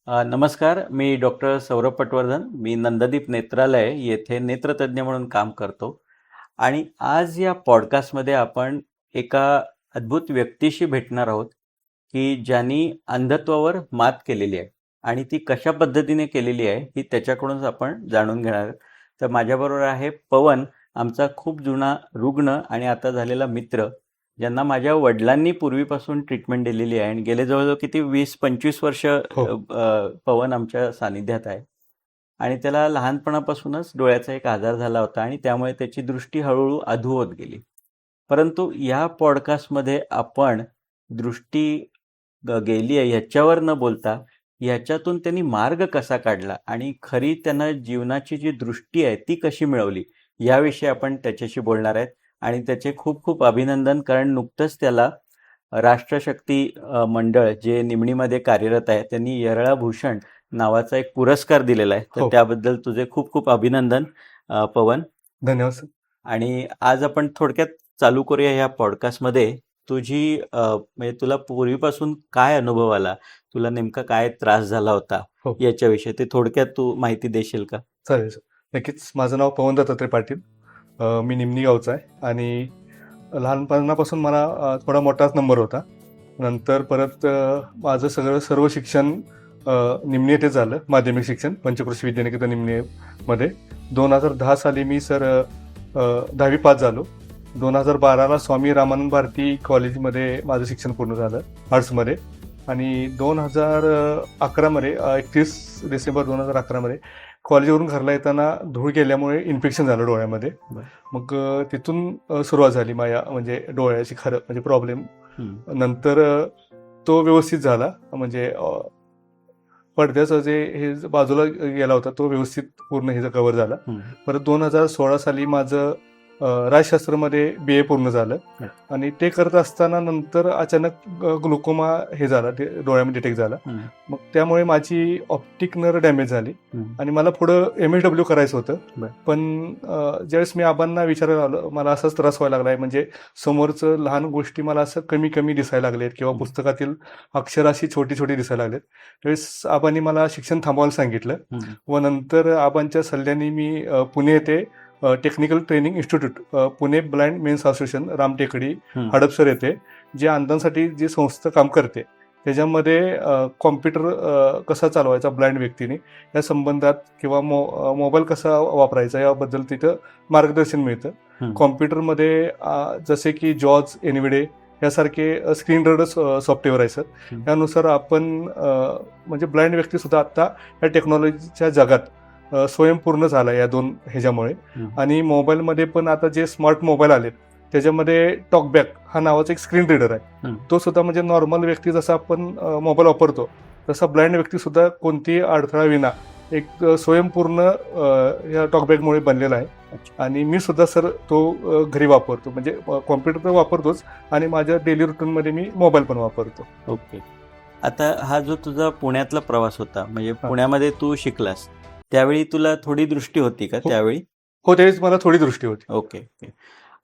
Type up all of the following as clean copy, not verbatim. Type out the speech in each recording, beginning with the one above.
नमस्कार. मी डॉक्टर सौरभ पटवर्धन. मी नंददीप नेत्रालय येथे नेत्रतज्ञ म्हणून काम करतो आणि आज या पॉडकास्टमध्ये आपण एका अद्भुत व्यक्तीशी भेटणार आहोत, की ज्यांनी अंधत्वावर मात केलेली आहे आणि ती कशा पद्धतीने केलेली आहे ही त्याच्याकडूनच आपण जाणून घेणार आहोत. तर माझ्याबरोबर आहे पवन, आमचा खूप जुना रुग्ण आणि आता झालेला मित्र, ज्यांना माझ्या वडिलांनी पूर्वीपासून ट्रीटमेंट दिलेली आहे आणि गेले जवळजवळ किती 20-25 वर्ष हो. पवन आमच्या सानिध्यात आहे. आणि त्याला लहानपणापासूनच डोळ्याचा एक आजार झाला होता आणि त्यामुळे त्याची दृष्टी हळूहळू अधू होत गेली. परंतु या पॉडकास्टमध्ये आपण दृष्टी गेली आहे ह्याच्यावर न बोलता ह्याच्यातून त्यांनी मार्ग कसा काढला आणि खरी त्यांना जीवनाची जी दृष्टी आहे ती कशी मिळवली याविषयी आपण त्याच्याशी बोलणार आहेत. आणि त्याचे खूप खूप अभिनंदन, कारण नुकतंच त्याला राष्ट्रशक्ती मंडळ जे निमणीमध्ये कार्यरत आहे त्यांनी येरळाभूषण नावाचा एक पुरस्कार दिलेला आहे. तर हो. त्याबद्दल तुझे खूप खूप अभिनंदन पवन. धन्यवाद सर. आणि आज आपण थोडक्यात चालू करूया ह्या पॉडकास्टमध्ये. तुझी म्हणजे तुला पूर्वीपासून काय अनुभव आला, तुला नेमका काय त्रास झाला होता हो. याच्याविषयी ते थोडक्यात तू माहिती देशील का? चालेल सर. नक्कीच. माझं नाव पवन दत्तात्रय पाटील. मी निमणी गावचा आहे आणि लहानपणापासून मला थोडा मोठाच नंबर होता. नंतर परत माझं सर्व शिक्षण निमणी येथे झालं. माध्यमिक शिक्षण पंचक्रोशी विद्यानिकेतन निमणीमध्ये 2010 साली मी सर 10वी पास झालो. 2012ला स्वामी रामानंद भारती कॉलेजमध्ये माझं शिक्षण पूर्ण झालं आर्ट्समध्ये. आणि 2011मध्ये 31 डिसेंबर 2011मध्ये कॉलेजवरून घरला येताना धूळ गेल्यामुळे इन्फेक्शन झालं डोळ्यामध्ये. मग तिथून सुरुवात झाली माझ्या म्हणजे डोळ्याची खरं म्हणजे प्रॉब्लेम. नंतर तो व्यवस्थित झाला, म्हणजे पडद्याचं जे हे बाजूला गेला होता तो व्यवस्थित पूर्ण हे कव्हर झाला. परत 2016 साली माझं राजशास्त्रामध्ये BA पूर्ण झालं आणि ते करत असताना नंतर अचानक ग्लुकोमा हे झाला, ते डोळ्यामध्ये डिटेक्ट झाला. मग त्यामुळे माझी ऑप्टिक नर्व डॅमेज झाली आणि मला पुढं MSW करायचं होतं. पण ज्यावेळेस मी आबांना विचारायला आलो, मला असाच त्रास व्हायला लागला आहे, म्हणजे समोरचं लहान गोष्टी मला असं कमी कमी दिसायला लागलेत किंवा पुस्तकातील अक्षर अशी छोटी छोटी दिसायला लागलेत. त्यावेळेस आबांनी मला शिक्षण थांबवायला सांगितलं व नंतर आबांच्या सल्ल्याने मी पुणे येथे technical training institute, Pune blind men's association, Ramtekdi, Hadapsar येथे जे अंधांसाठी जी संस्था काम करते त्याच्यामध्ये कॉम्प्युटर कसा चालवायचा ब्लाइंड व्यक्तीने या संबंधात किंवा मोबाईल कसा वापरायचा याबद्दल तिथं मार्गदर्शन मिळतं. कॉम्प्युटरमध्ये जसे की जॉज, एनविडे यासारखे स्क्रीन रीडर सॉफ्टवेअर आहे सर. त्यानुसार आपण म्हणजे ब्लाइंड व्यक्तीसुद्धा आत्ता या टेक्नॉलॉजीच्या जगात स्वयंपूर्ण झाला या दोन ह्याच्यामुळे. आणि मोबाईलमध्ये पण आता जे स्मार्ट मोबाईल आलेत त्याच्यामध्ये टॉकबॅक हा नावाचा एक स्क्रीन रीडर आहे. तो सुद्धा म्हणजे नॉर्मल व्यक्ती जसा आपण मोबाईल वापरतो तसा ब्लाइंड व्यक्ती सुद्धा कोणतीही अडथळा विना एक स्वयंपूर्ण या टॉकबॅकमुळे बनलेला आहे. आणि मी सुद्धा सर तो घरी वापरतो, म्हणजे कॉम्प्युटर तर वापरतोच आणि माझ्या डेली रुटीनमध्ये मी मोबाईल पण वापरतो. ओके. आता हा जो तुझा पुण्यातला प्रवास होता, म्हणजे पुण्यामध्ये तू शिकलास त्यावेळी तुला थोडी दृष्टी होती का त्यावेळी? हो, त्यावेळेस मला थोडी दृष्टी होती. ओके.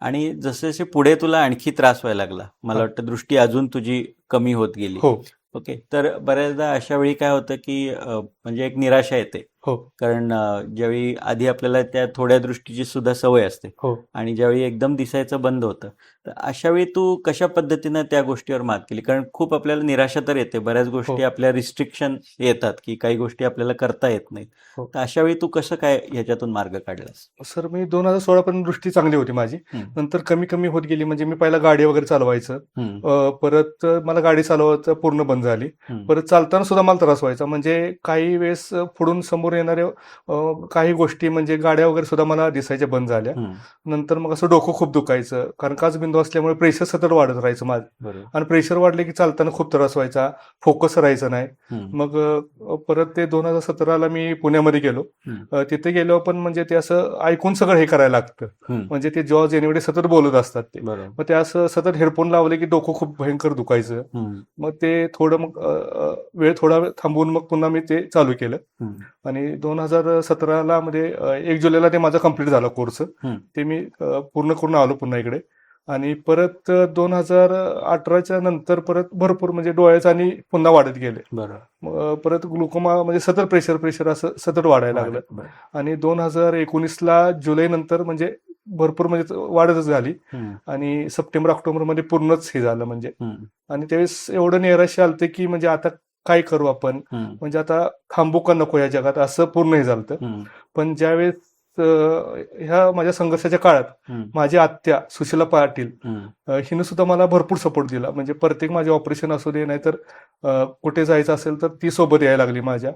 आणि जसे जसे पुढे तुला आणखी त्रास व्हायला लागला, मला वाटतं दृष्टी अजून तुझी कमी होत गेली. हो. ओके. तर बऱ्याचदा अशा वेळी काय होतं की म्हणजे एक निराशा येते. हो. कारण ज्यावेळी आधी आपल्याला त्या थोड्या दृष्टीची सुद्धा सवय असते हो. आणि ज्यावेळी एकदम दिसायचं बंद होतं, तर अशा वेळी तू कशा पद्धतीनं त्या गोष्टीवर मात केली? कारण खूप आपल्याला निराशा तर येते, बऱ्याच गोष्टी आपल्या रिस्ट्रिक्शन येतात की काही गोष्टी आपल्याला करता येत नाहीत. तर अशा वेळी तू कसं काय ह्याच्यातून मार्ग काढलास? सर मी 2016 पर्यंत दृष्टी चांगली होती माझी. नंतर कमी कमी होत गेली, म्हणजे मी पहिला गाडी वगैरे चालवायचं, परत मला गाडी चालवायचं पूर्ण बंद झाली. परत चालताना सुद्धा मला त्रास व्हायचा, म्हणजे काही वेळेस पुढून समोर येणारे काही गोष्टी म्हणजे गाड्या वगैरे सुद्धा मला दिसायच्या बंद झाल्या. नंतर मग असं डोकं खूप दुखायचं, कारण काचबिंदू असल्यामुळे प्रेशर सतत वाढत राहायचं माझं. आणि प्रेशर वाढले की चालताना खूप त्रास व्हायचा, फोकस राहायचं नाही. मग परत ते 2017ला मी पुण्यामध्ये गेलो. तिथे गेलो पण म्हणजे ते असं ऐकून सगळं हे करायला लागतं, म्हणजे ते जॉर्ज एनिवेडे सतत बोलत असतात ते. मग ते असं सतत हेडफोन लावले की डोकं खूप भयंकर दुखायचं. मग ते थोडं मग वेळ थोडा वेळ थांबवून मग पुन्हा मी ते चालू केलं. आणि 2017ला मध्ये 1 जुलैला ते माझा कम्प्लीट झाला कोर्स. ते मी पूर्ण करून आलो पुन्हा इकडे. आणि परत 2018च्या नंतर परत भरपूर म्हणजे डोळ्याचं आणि पुन्हा वाढत गेले. बरोबर. परत ग्लुकोमा म्हणजे सतत प्रेशर असं सतत वाढायला लागलं. बरं. आणि 2019ला जुलै नंतर म्हणजे भरपूर म्हणजे वाढतच झाली. आणि सप्टेंबर ऑक्टोबरमध्ये पूर्णच हे झालं म्हणजे. आणि त्यावेळेस एवढं नैराश्य आलतं की म्हणजे आता काय करू आपण, म्हणजे आता थांबू का नको या जगात, असं पूर्ण हे झालं. पण ज्यावेळेस ह्या माझ्या संघर्षाच्या काळात माझी आत्या सुशीला पाटील हिनं सुद्धा मला भरपूर सपोर्ट दिला. म्हणजे प्रत्येक माझे ऑपरेशन असू दे, नाहीतर कुठे जायचं असेल तर ती सोबत यायला लागली माझ्या.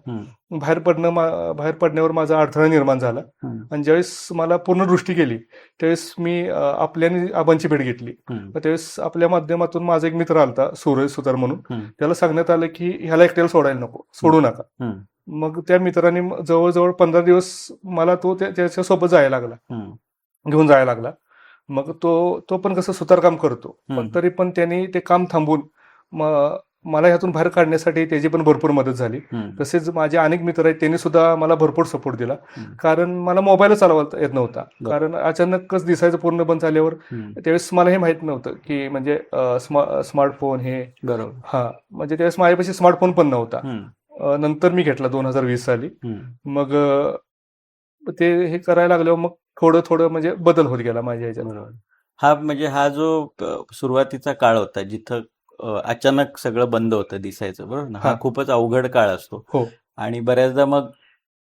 बाहेर पडण्यावर माझा अडथळा निर्माण झाला. आणि ज्यावेळेस मला पूर्ण दृष्टी केली त्यावेळेस मी आपल्याने आबांची भेट घेतली. त्यावेळेस आपल्या माध्यमातून माझा एक मित्र आलता, सूरज सुतार म्हणून. त्याला सांगण्यात आलं की ह्याला एकट्याला सोडायला नको, सोडू नका. मग त्या मित्राने जवळजवळ 15 दिवस मला तो त्याच्यासोबत जायला लागला, घेऊन जायला लागला. मग तो पण कसं सुतारकाम करतो, पण तरी पण त्यांनी ते काम थांबवून मला ह्यातून बाहेर काढण्यासाठी त्याची पण भरपूर मदत झाली. तसेच माझे अनेक मित्र आहेत, त्यांनी सुद्धा मला भरपूर सपोर्ट दिला. कारण मला मोबाईल चालवता येत नव्हता. कारण अचानकच दिसायचं पूर्ण बंद झाल्यावर त्यावेळेस मला हे माहित नव्हतं की म्हणजे स्मार्टफोन हे. हा, म्हणजे त्यावेळेस माझ्यापाशी स्मार्टफोन पण नव्हता. नंतर मी घेतला 2020 साली. मग ते हे करायला लागल्यावर मग थोडं म्हणजे बदल होत गेला माझ्या ह्याच्यात. हा, म्हणजे हा जो सुरुवातीचा काळ होता जिथं अचानक सगळं बंद होतं दिसायचं, बरोबर ना, हा खूपच अवघड काळ असतो. आणि बऱ्याचदा मग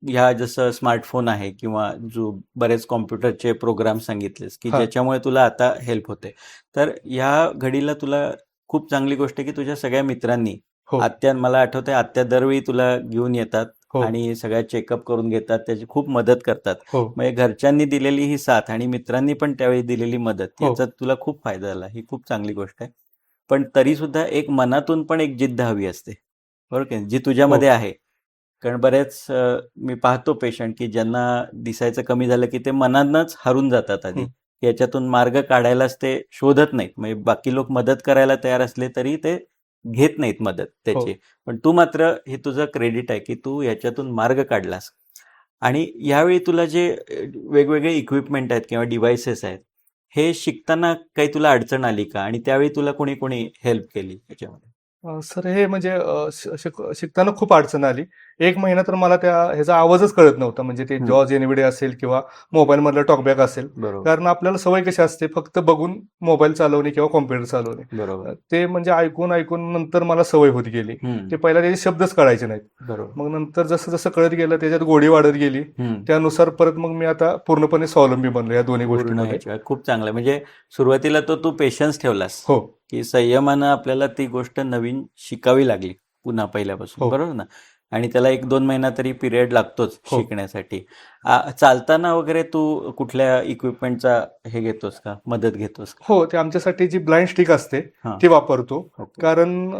ह्या जसं स्मार्टफोन आहे किंवा जो बरेच कॉम्प्युटरचे प्रोग्राम सांगितलेस की ज्याच्यामुळे तुला आता हेल्प होते, तर ह्या घडीला तुला खूप चांगली गोष्ट आहे की तुझ्या सगळ्या मित्रांनी, आत्या, मला आठवतंय आत्या दरवेळी तुला घेऊन येतात आणि सगळ्या चेकअप करून घेतात, त्याची खूप मदत करतात. म्हणजे घरच्यांनी दिलेली ही साथ आणि मित्रांनी पण त्यावेळी दिलेली मदत, याचा तुला खूप फायदा झाला. ही खूप चांगली गोष्ट आहे. पण तरी सुद्धा एक मनातून पण एक जिद्द हवी असते, बरोबर की जी तुझ्यामध्ये आहे. कारण बरेच मी पाहतो पेशंट की ज्यांना दिसायचं कमी झालं की ते मनानंच हरून जातात आधी, याच्यातून मार्ग काढायलाच ते शोधत नाहीत. म्हणजे बाकी लोक मदत करायला तयार असले तरी ते घेत नाहीत मदत त्याची. पण तू मात्र, हे तुझं क्रेडिट आहे की तू याच्यातून मार्ग काढलास. आणि यावेळी तुला जे वेगवेगळे इक्विपमेंट आहेत किंवा डिव्हायसेस आहेत, हे शिकताना काही तुला अडचण आली का? आणि त्यावेळी तुला कोणी कोणी हेल्प केली याच्यामध्ये? सर, हे म्हणजे शिकताना खूप अडचण आली. 1 महिना तर मला ह्याचा आवाजच कळत नव्हता. म्हणजे ते जॉर्ज एनिविडे असेल किंवा मोबाईल मधलं टॉकबॅक असेल. कारण आपल्याला सवय कशी असते, फक्त बघून मोबाईल चालवणे किंवा कॉम्प्युटर चालवणे. ते म्हणजे ऐकून नंतर मला सवय होत गेली. ते पहिला त्याचे शब्दच कळायचे नाहीत. मग नंतर जसं जसं कळत गेलं त्याच्यात गोडी वाढत गेली. त्यानुसार परत मग मी आता पूर्णपणे स्वावलंबी बनलो या दोन्ही गोष्टींमध्ये. खूप चांगलं. म्हणजे सुरुवातीला तू पेशन्स ठेवलास, की संयमानं आपल्याला ती गोष्ट नवीन शिकावी लागली पुन्हा पहिल्यापासून, बरोबर ना. आणि त्याला 1-2 महिना तरी पिरियड लागतोच शिकण्यासाठी. चालताना वगैरे तू कुठल्या इक्विपमेंटचा हे घेतोस का, मदत घेतोस का? हो, ते आमच्यासाठी जी ब्लाइंड स्टिक असते ती वापरतो. कारण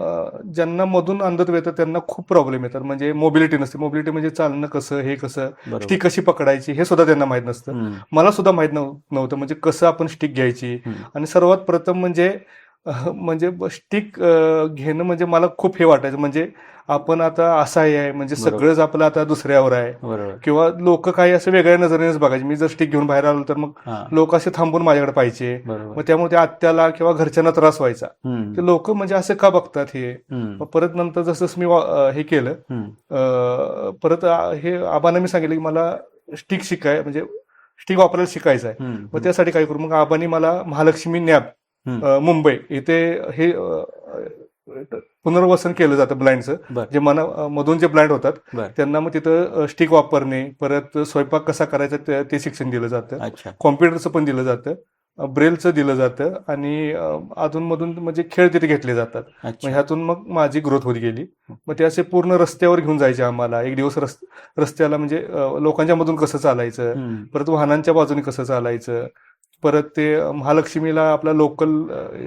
ज्यांना मधून अंधत्व येतं त्यांना खूप प्रॉब्लेम येतात. म्हणजे मोबिलिटी नसते. मोबिलिटी म्हणजे चालणं कसं, हे कसं, स्टिक कशी पकडायची हे सुद्धा त्यांना माहीत नसतं. मला सुद्धा माहीत नव्हतं म्हणजे कसं आपण स्टिक घ्यायची. आणि सर्वात प्रथम म्हणजे स्टिक घेणं म्हणजे मला खूप हे वाटायचं. म्हणजे आपण आता असं आहे, म्हणजे सगळंच आपलं आता दुसऱ्यावर आहे. किंवा लोक काही असं वेगळ्या नजरेनेच बघायचे. मी जर स्टिक घेऊन बाहेर आलो तर मग लोक असे थांबून माझ्याकडे पाहिजे. मग त्यामुळे त्या आत्याला किंवा घरच्यांना त्रास व्हायचा. ते लोक म्हणजे असे का बघतात हे. परत नंतर जसं मी हे केलं, परत हे आबांना मी सांगितलं की मला स्टिक म्हणजे स्टिक वापरायला शिकायचं आहे. मग त्यासाठी काय करू. मग आबांनी मला महालक्ष्मी नॅब मुंबई इथे हे पुनर्वसन केलं जातं ब्लाइंडचं. जे मधून जे ब्लाइंड होतात त्यांना मग तिथं स्टिक वापरणे, परत स्वयंपाक कसा करायचा ते शिक्षण दिलं जातं. कॉम्प्युटरचं पण दिलं जातं, ब्रेलचं दिलं जातं आणि अधूनमधून म्हणजे खेळ तिथे घेतले जातात. मग ह्यातून मग माझी ग्रोथ होत गेली. मग ते असे पूर्ण रस्त्यावर घेऊन जायचे आम्हाला. एक दिवस रस्त्याला म्हणजे लोकांच्या मधून कसं चालायचं, परत वाहनांच्या बाजूने कसं चालायचं, परत ते महालक्ष्मीला आपला लोकल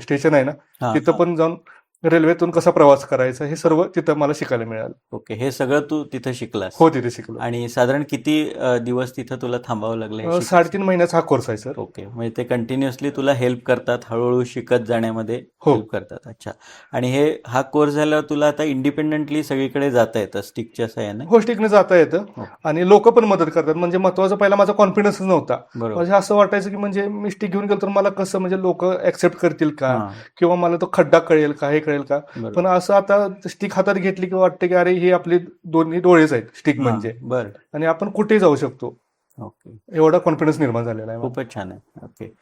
स्टेशन आहे ना तिथं पण जाऊन रेल्वेतून कसा प्रवास करायचा हे सर्व तिथं मला शिकायला मिळालं. ओके, हे सगळं तू तिथं शिकलास हो, तिथे शिकलो. आणि साधारण किती दिवस तिथं तुला थांबावं लागलं हे शिकायसाठी? 3.5 महिन्याचा हा कोर्स आहे सर. ओके, म्हणजे ते कंटिन्युअसली तुला हेल्प करतात, हळूहळू शिकत जाण्यामध्ये हो. हेल्प करतात. अच्छा. आणि हा कोर्स झाल्यावर तुला आता इंडिपेंडेंटली सगळीकडे जाता येतं स्टिकच्या सहाय्याने? गोष्टीकडे जाता येतं हो. आणि लोक पण मदत करतात. म्हणजे महत्वाचं पहिला माझा कॉन्फिडन्सच नव्हता. बरोबर. म्हणजे असं वाटायचं की म्हणजे मी स्टिक घेऊन गेलो तर मला कसं म्हणजे लोक ऍक्सेप्ट करतील का, हां, किंवा मला तो खड्डा कळेल का, हे कळेल का. बरोबर. पण असं आता स्टिक हातात घेतली की वाटतं की अरे हे आपले दोन्ही डोळेच आहेत स्टिक हां, म्हणजे, बरं. आणि आपण कुठेही जाऊ शकतो. ओके, एवढा कॉन्फिडन्स निर्माण झालेला आहे मला. खूपच छान आहे. ओके.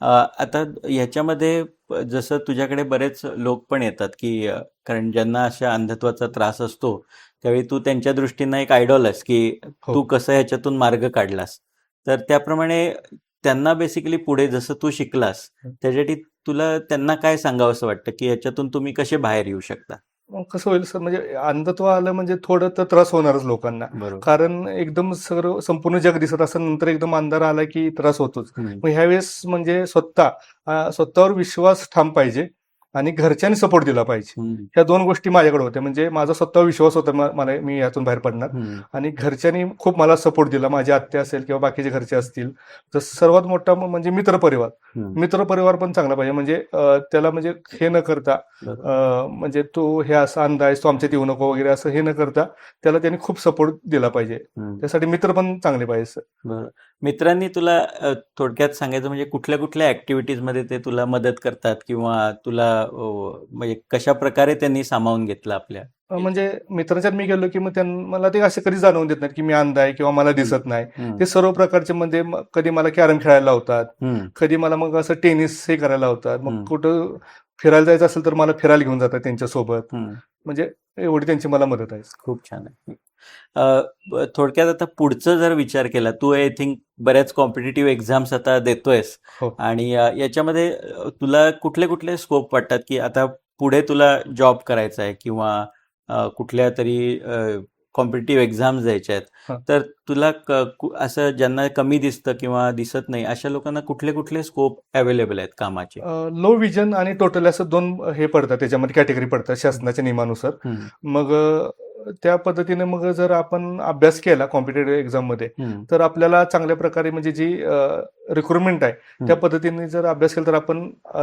आता ह्याच्यामध्ये जसं तुझ्याकडे बरेच लोक पण येतात की कारण ज्यांना अशा अंधत्वाचा त्रास असतो त्यावेळी तू त्यांच्या दृष्टीनं एक आयडॉल आहेस की हो. तू कसं ह्याच्यातून मार्ग काढलास. तर त्याप्रमाणे त्यांना बेसिकली पुढे जसं तू शिकलास त्यासाठी तुला त्यांना काय सांगावंसं वाटतं की याच्यातून तुम्ही कसे बाहेर येऊ शकता? मग कसं होईल सर, म्हणजे अंधत्व आलं म्हणजे थोडं तर त्रास होणारच लोकांना. बरोबर. कारण एकदम सर्व संपूर्ण जग दिसत असं नंतर एकदम अंधार आला की त्रास होतोच. मग ह्यावेळेस म्हणजे स्वतःवर विश्वास ठाम पाहिजे आणि घरच्यांनी सपोर्ट दिला पाहिजे. ह्या दोन गोष्टी माझ्याकडे होत्या. म्हणजे माझा स्वतःवर विश्वास होता मला मी यातून बाहेर पडणार, आणि घरच्यांनी खूप मला सपोर्ट दिला. माझी आत्या असेल किंवा बाकीचे घरचे असतील. तर सर्वात मोठा म्हणजे मित्रपरिवार पण चांगला पाहिजे. म्हणजे त्याला म्हणजे हे न करता म्हणजे तो हे असं अंध आहेस, तो आमच्यात येऊ नको वगैरे असं हे न करता त्याला त्यांनी खूप सपोर्ट दिला पाहिजे. त्यासाठी मित्र पण चांगले पाहिजे सर. बरोबर. मित्रांनी तुला थोडक्यात सांगायचं म्हणजे कुठल्या कुठल्या ऍक्टिव्हिटीजमध्ये ते तुला मदत करतात किंवा तुला म्हणजे कशा प्रकारे त्यांनी सामावून घेतलं आपल्या? म्हणजे मित्रांच्यात मी गेलो की मग मला ते असे कधी जाणवून देत नाही की मी अंध आहे किंवा मला दिसत नाही. ते सर्व प्रकारचे म्हणजे कधी मला कॅरम खेळायला लावतात, कधी मला मग असं टेनिस हे करायला लावतात. मग कुठं फिरायला जायचं असेल तर मला फिरायला घेऊन जातात त्यांच्यासोबत. म्हणजे एवढी त्यांची मला मदत आहे. खूप छान आहे. थोडक्यात आता पुढचं जर विचार केला, तू आय थिंक बऱ्याच कॉम्पिटिटिव्ह एक्झाम्स आता देतोयस हो. आणि याच्यामध्ये तुला कुठले कुठले स्कोप वाटतात की आता पुढे तुला जॉब करायचा आहे किंवा कुठल्या तरी कॉम्पिटिटिव्ह एक्झाम्स द्यायच्या आहेत, तर तुला असं ज्यांना कमी दिसतं किंवा दिसत नाही अशा लोकांना कुठले कुठले स्कोप अवेलेबल आहेत कामाचे? लो विजन आणि टोटल असं दोन हे पडतात, त्याच्यामध्ये कॅटेगरी पडतात शासनाच्या नियमानुसार. मग त्या पद्धतीने मग जर आपण अभ्यास केला कॉम्पिटेटिव्ह एक्झाम मध्ये तर आपल्याला चांगल्या प्रकारे म्हणजे जी रिक्रुटमेंट आहे त्या पद्धतीने जर अभ्यास केला तर आपण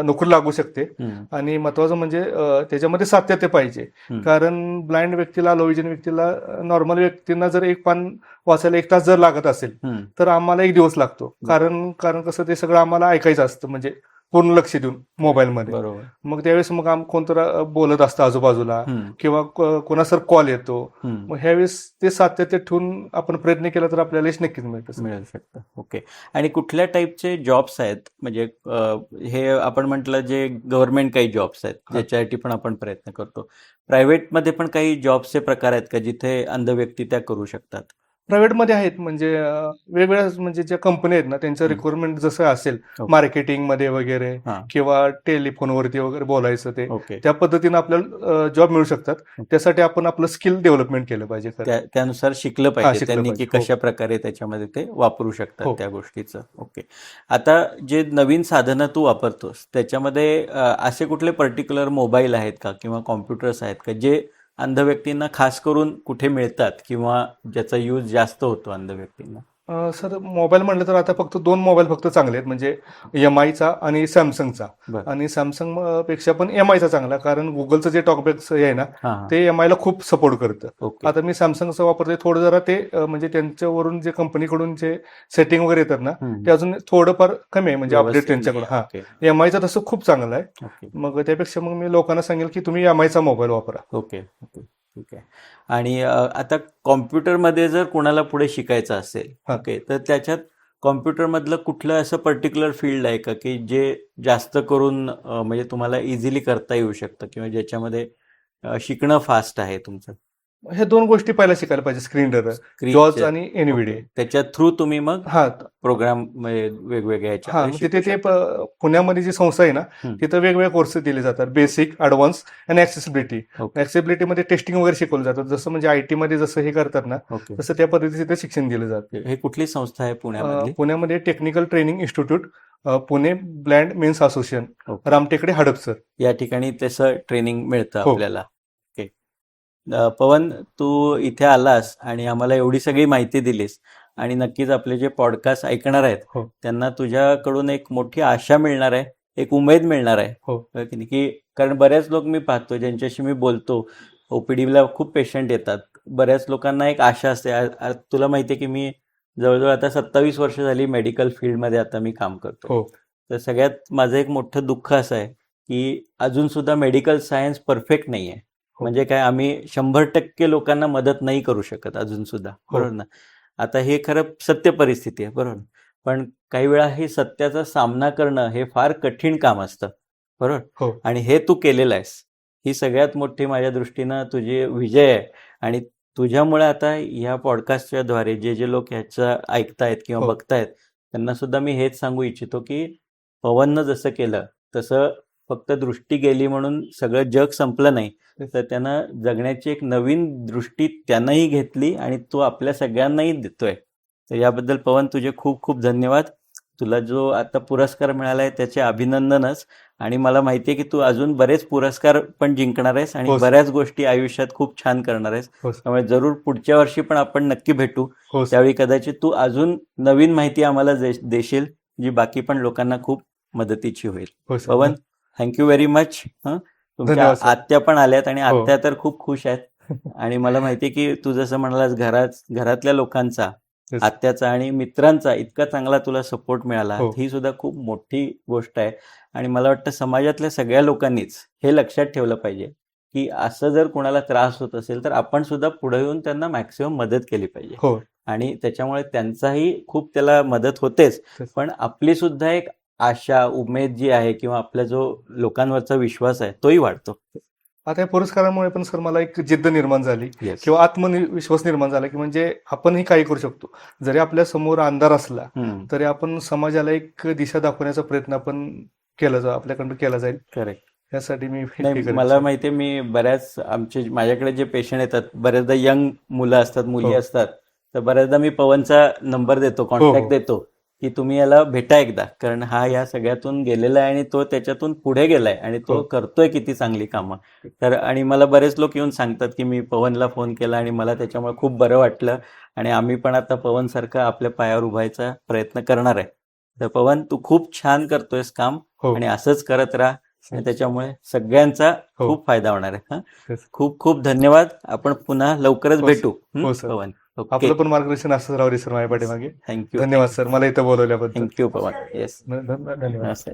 नोकरी लागू शकते. आणि महत्वाचं म्हणजे त्याच्यामध्ये सातत्य पाहिजे. कारण ब्लाइंड व्यक्तीला, लो विजन व्यक्तीला, नॉर्मल व्यक्तींना जर एक पान वाचायला 1 तास जर लागत असेल तर आम्हाला 1 दिवस लागतो. कारण कसं ते सगळं आम्हाला ऐकायचं असतं, म्हणजे पूर्ण लक्ष देऊन मोबाईलमध्ये. बरोबर. मग त्यावेळेस मग कोणतं बोलत असतं आजूबाजूला किंवा कोणासर कॉल येतो. मग ह्यावेळेस ते सातत्य ठेवून आपण प्रयत्न केला तर आपल्याला यश नक्कीच मिळू शकतं. ओके. आणि कुठल्या टाईपचे जॉब्स आहेत म्हणजे हे आपण म्हटलं जे गव्हर्नमेंट काही जॉब्स आहेत ज्याच्यासाठी पण आपण प्रयत्न करतो, प्रायव्हेटमध्ये पण काही जॉब्सचे प्रकार आहेत का जिथे अंध व्यक्ती त्या करू शकतात? प्रायव्हेटमध्ये आहेत. म्हणजे वेगवेगळ्या म्हणजे ज्या कंपनी आहेत ना त्यांचं रिक्वायरमेंट जसं असेल मार्केटिंगमध्ये वगैरे किंवा टेलिफोनवरती वगैरे बोलायचं ते त्या पद्धतीने आपल्याला जॉब मिळू शकतात. त्यासाठी आपण आपलं स्किल डेव्हलपमेंट केलं पाहिजे. त्यानुसार शिकलं पाहिजे त्यांनी की कशा प्रकारे त्याच्यामध्ये ते वापरू शकतात त्या गोष्टीचं. ओके. आता जे नवीन साधनं तू वापरतोस त्याच्यामध्ये असे कुठले पर्टिक्युलर मोबाईल आहेत का किंवा कॉम्प्युटर्स आहेत का जे अंध व्यक्तींना खास करून कुठे मिळतात किंवा ज्याचा यूज जास्त होतो अंध व्यक्तींना? सर मोबाईल म्हटलं तर आता फक्त 2 मोबाईल फक्त चांगले आहेत, म्हणजे MIचा आणि सॅमसंगचा. आणि सॅमसंग पेक्षा पण MIचा चांगला, कारण गुगलचं जे टॉकबॅक्स आहे ना ते MIला खूप सपोर्ट करतं. आता मी सॅमसंगचं वापरते. थोडं जरा ते म्हणजे त्यांच्यावरून जे कंपनीकडून जे सेटिंग वगैरे येतात ना ते अजून थोडंफार कमी आहे, म्हणजे अपडेट त्यांच्याकडून. MIचा तसं खूप चांगलं आहे. मग त्यापेक्षा मग मी लोकांना सांगेल की तुम्ही MIचा मोबाईल वापरा. ओके. ठीक आहे. आणि आता कॉम्प्युटरमध्ये जर कोणाला पुढे शिकायचं असेल ओके तर त्याच्यात कॉम्प्युटरमधलं कुठलं असं पर्टिक्युलर फील्ड आहे का की जे जास्त करून म्हणजे तुम्हाला इझिली करता येऊ शकतं किंवा ज्याच्यामध्ये शिकणं फास्ट आहे तुमचं? हे 2 गोष्टी पहिला शिकायला पाहिजे, स्क्रीन रीडर, जॉज आणि एनव्हीडी. त्याच्या थ्रू तुम्ही मग हा प्रोग्राम वेगवेगळ्या हा ह्याच्यात तिथे ते पुण्यामध्ये जी संस्था आहे ना, तिथं वेगवेगळे कोर्सेस दिले जातात, बेसिक, ॲडव्हान्स आणि ऍक्सेसिबिलिटी. ऍक्सेसिबिलिटीमध्ये टेस्टिंग वगैरे शिकवलं जातं, जसं म्हणजे IT मध्ये जसं हे करतात ना, तसं त्या पद्धतीचे ते शिक्षण दिलं जातं. हे कुठली संस्था आहे पुण्यामध्ये? पुण्यामध्ये technical training institute, Pune blind men's association, Ramtekdi, Hadapsar या ठिकाणी तसं ट्रेनिंग मिळतं हो. आपल्याला. ओके. पवन, तू इथे आलास आणि आम्हाला एवढी सगळी माहिती दिलीस, आणि नक्कीच आपले जे पॉडकास्ट ऐकणार आहेत हो. त्यांना तुझ्याकडून एक मोठी आशा मिळणार आहे, एक उमेद मिळणार आहे. हो. की नाही? की कारण बऱ्याच लोक मी पाहतो ज्यांच्याशी मी बोलतो, OPDला खूप पेशंट येतात, बऱ्याच लोकांना एक आशा असते. तुला माहिती आहे की मी जवळजवळ आता 27 वर्ष झाली मेडिकल फील्डमध्ये आता मी काम करतो. हो. तर सगळ्यात माझं एक मोठं दुःख असं आहे की अजून सुद्धा मेडिकल सायन्स परफेक्ट नाही आहे. म्हणजे काय, आम्ही 100% लोकांना मदत नाही करू शकत अजून सुद्धा, बरोबर ना? आता हे खरं सत्य परिस्थिती आहे, बरोबर. पण काही वेळा हे सत्याचा सामना करणं हे फार कठीण काम असतं, बरोबर. हो. आणि हे तू केलेलं आहेस, ही सगळ्यात मोठी माझ्या दृष्टीनं तुझी विजय आहे. आणि तुझ्यामुळे आता ह्या पॉडकास्टच्या द्वारे जे जे लोक ह्याचं ऐकतायत किंवा हो. बघतायत त्यांना सुद्धा मी हेच सांगू इच्छितो की पवननं जसं केलं तसं फक्त दृष्टी गेली म्हणून सगळं जग संपलं नाही, तर त्यानं जगण्याची एक नवीन दृष्टी त्यानंही घेतली आणि तो आपल्या सगळ्यांनाही देतोय. तर याबद्दल पवन तुझे खूप खूप धन्यवाद. तुला जो आता पुरस्कार मिळाला आहे त्याचे अभिनंदनच. आणि मला माहिती आहे की तू अजून बरेच पुरस्कार पण जिंकणार आहेस आणि हो सर. बऱ्याच गोष्टी आयुष्यात खूप छान करणार आहेस. हो सर. त्यामुळे जरूर पुढच्या वर्षी पण आपण नक्की भेटू. हो सर. त्यावेळी कदाचित तू अजून नवीन माहिती आम्हाला देशील जी बाकी पण लोकांना खूप मदतीची होईल. हो सर. पवन, थँक्यू व्हेरी मच. तुमच्या धन्यवाद सर. आत्या पण आल्यात आणि हो. आत्या तर खूप खुश आहेत. आणि मला माहिती आहे की तू जसं म्हणालास घरातल्या लोकांचा, Yes. आत्याचा आणि मित्रांचा इतका चांगला तुला सपोर्ट मिळाला, हो. ही सुद्धा खूप मोठी गोष्ट आहे. आणि मला वाटतं समाजातल्या सगळ्या लोकांनीच हे लक्षात ठेवलं पाहिजे की असं जर कोणाला त्रास होत असेल तर आपण सुद्धा पुढे येऊन त्यांना मॅक्सिमम मदत केली पाहिजे. हो. आणि त्याच्यामुळे त्यांचाही खूप त्याला मदत होतेच, Yes. पण आपली सुद्धा एक आशा, उमेद जी आहे किंवा आपला जो लोकांवरचा विश्वास आहे तोही वाढतो. आता या पुरस्कारामुळे पण सर मला एक जिद्द निर्माण झाली Yes. किंवा आत्मविश्वास निर्माण झाला की म्हणजे आपणही काही करू शकतो. जरी आपल्या समोर अंधार असला तरी आपण समाजाला एक दिशा दाखवण्याचा प्रयत्न आपण आपल्याकडून केला जाईल. करेक्ट. यासाठी मी हे नाही, करेन मला सर. माहिती आहे, मी बऱ्याच माझ्याकडे जे पेशंट येतात बऱ्याचदा यंग मुलं असतात, मुली हो. असतात, तर बऱ्याचदा मी पवनचा नंबर देतो, कॉन्टॅक्ट हो. देतो की तुम्ही याला भेटा एकदा, कारण हा या सगळ्यातून गेलेला आहे आणि तो त्याच्यातून पुढे गेलाय आणि तो हो. करतोय किती चांगली कामं. तर आणि मला बरेच लोक येऊन सांगतात की मी पवनला फोन केला आणि मला त्याच्यामुळे खूप बरं वाटलं आणि आम्ही पण आता पवनसारखं आपल्या पायावर उभायचा प्रयत्न करणार आहे. तर पवन, तू खूप छान करतोयस काम हो. आणि असंच करत राहा आणि त्याच्यामुळे सगळ्यांचा हो. खूप फायदा होणार आहे. Yes. खूप खूप धन्यवाद. आपण पुन्हा लवकरच हो, भेटू. हो, सर. पवन, ओके. आपलं पण मार्गदर्शन असंच राहू दे सर माझ्या पाठीमागे. थँक्यू. धन्यवाद सर मला इथं बोलवल्याबद्दल. थँक्यू पवन. येस, धन्यवाद. नमस्ते.